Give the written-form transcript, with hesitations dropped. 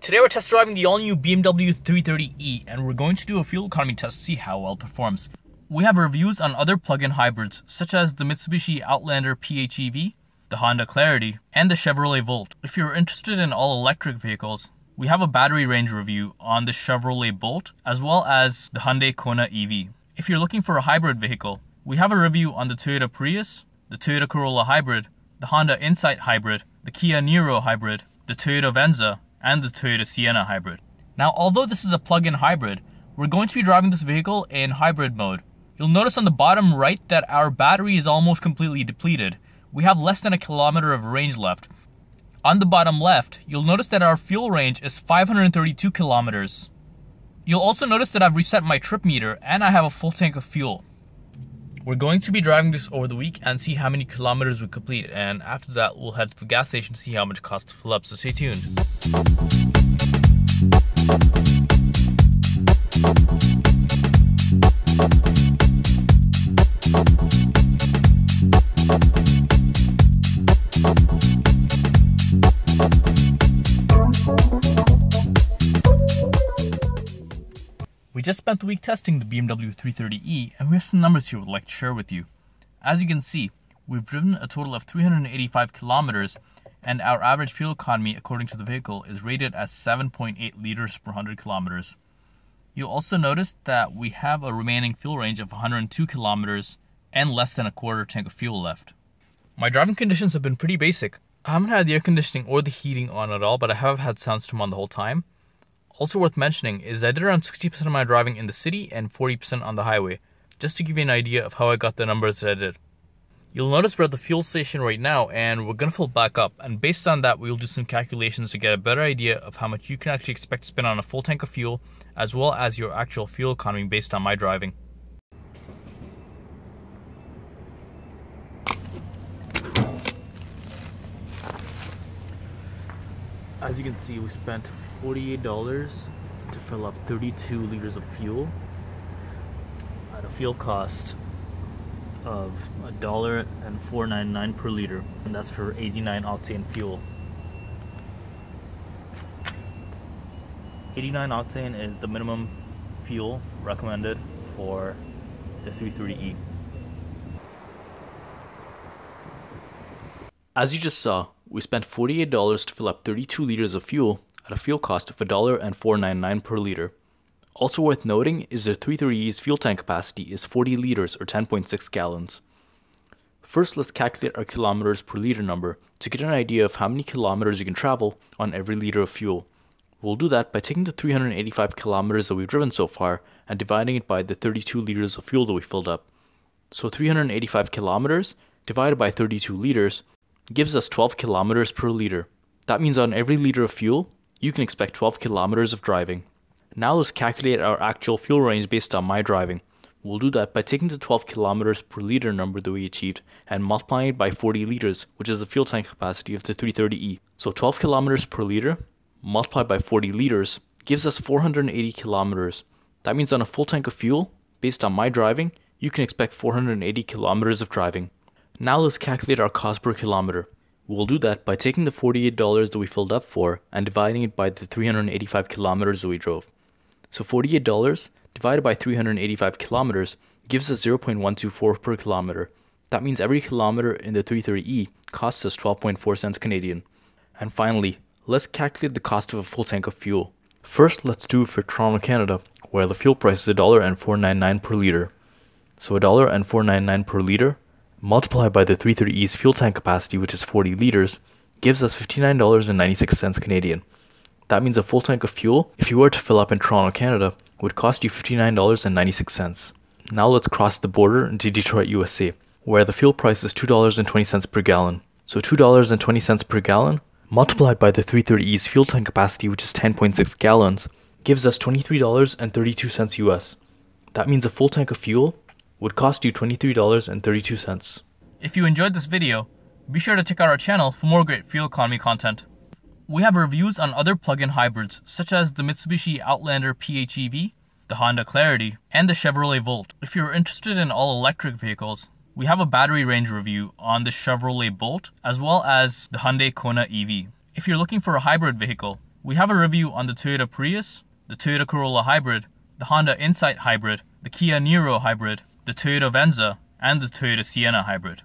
Today we're test driving the all-new BMW 330e, and we're going to do a fuel economy test to see how well it performs. We have reviews on other plug-in hybrids, such as the Mitsubishi Outlander PHEV, the Honda Clarity, and the Chevrolet Volt. If you're interested in all-electric vehicles, we have a battery range review on the Chevrolet Bolt, as well as the Hyundai Kona EV. If you're looking for a hybrid vehicle, we have a review on the Toyota Prius, the Toyota Corolla Hybrid, the Honda Insight Hybrid, the Kia Niro Hybrid, the Toyota Venza, and the Toyota Sienna Hybrid. Now, although this is a plug-in hybrid, we're going to be driving this vehicle in hybrid mode. You'll notice on the bottom right that our battery is almost completely depleted. We have less than a kilometer of range left. On the bottom left, you'll notice that our fuel range is 532 kilometers. You'll also notice that I've reset my trip meter and I have a full tank of fuel. We're going to be driving this over the week and see how many kilometers we complete, and after that we'll head to the gas station to see how much it costs to fill up, so stay tuned. We just spent the week testing the BMW 330e, and we have some numbers here we'd like to share with you. As you can see, we've driven a total of 385 kilometers, and our average fuel economy according to the vehicle is rated as 7.8 liters per 100 kilometers. You'll also notice that we have a remaining fuel range of 102 kilometers and less than a quarter tank of fuel left. My driving conditions have been pretty basic. I haven't had the air conditioning or the heating on at all, but I have had sound system on the whole time. Also worth mentioning is I did around 60% of my driving in the city and 40% on the highway, just to give you an idea of how I got the numbers that I did. You'll notice we're at the fuel station right now and we're going to fill back up, and based on that we'll do some calculations to get a better idea of how much you can actually expect to spend on a full tank of fuel, as well as your actual fuel economy based on my driving. As you can see, we spent $48 to fill up 32 liters of fuel at a fuel cost of $1.499 per liter, and that's for 89 octane fuel. 89 octane is the minimum fuel recommended for the 330e. As you just saw, we spent $48 to fill up 32 liters of fuel at a fuel cost of $1.499 per liter. Also worth noting is the 330e's fuel tank capacity is 40 liters or 10.6 gallons. First, let's calculate our kilometers per liter number to get an idea of how many kilometers you can travel on every liter of fuel. We'll do that by taking the 385 kilometers that we've driven so far and dividing it by the 32 liters of fuel that we filled up. So 385 kilometers divided by 32 liters gives us 12 kilometers per liter. That means on every liter of fuel, you can expect 12 kilometers of driving. Now let's calculate our actual fuel range based on my driving. We'll do that by taking the 12 kilometers per liter number that we achieved and multiplying it by 40 liters, which is the fuel tank capacity of the 330e. So 12 kilometers per liter multiplied by 40 liters gives us 480 kilometers. That means on a full tank of fuel, based on my driving, you can expect 480 kilometers of driving. Now let's calculate our cost per kilometer. We'll do that by taking the $48 that we filled up for and dividing it by the 385 kilometers that we drove. So $48 divided by 385 kilometers gives us 0.124 per kilometer. That means every kilometer in the 330e costs us 12.4 cents Canadian. And finally, let's calculate the cost of a full tank of fuel. First, let's do it for Toronto, Canada, where the fuel price is $1.499 per liter. So $1.499 per liter multiplied by the 330e's fuel tank capacity, which is 40 liters, gives us $59.96 Canadian. That means a full tank of fuel, if you were to fill up in Toronto, Canada, would cost you $59.96. Now let's cross the border into Detroit, USA, where the fuel price is $2.20 per gallon. So $2.20 per gallon multiplied by the 330e's fuel tank capacity, which is 10.6 gallons, gives us $23.32 US. That means a full tank of fuel would cost you $23.32. If you enjoyed this video, be sure to check out our channel for more great fuel economy content. We have reviews on other plug-in hybrids such as the Mitsubishi Outlander PHEV, the Honda Clarity, and the Chevrolet Volt. If you're interested in all-electric vehicles, we have a battery range review on the Chevrolet Bolt as well as the Hyundai Kona EV. If you're looking for a hybrid vehicle, We have a review on the Toyota Prius, the Toyota Corolla Hybrid, the Honda Insight Hybrid, the Kia Niro Hybrid, the Toyota Venza, and the Toyota Sienna Hybrid.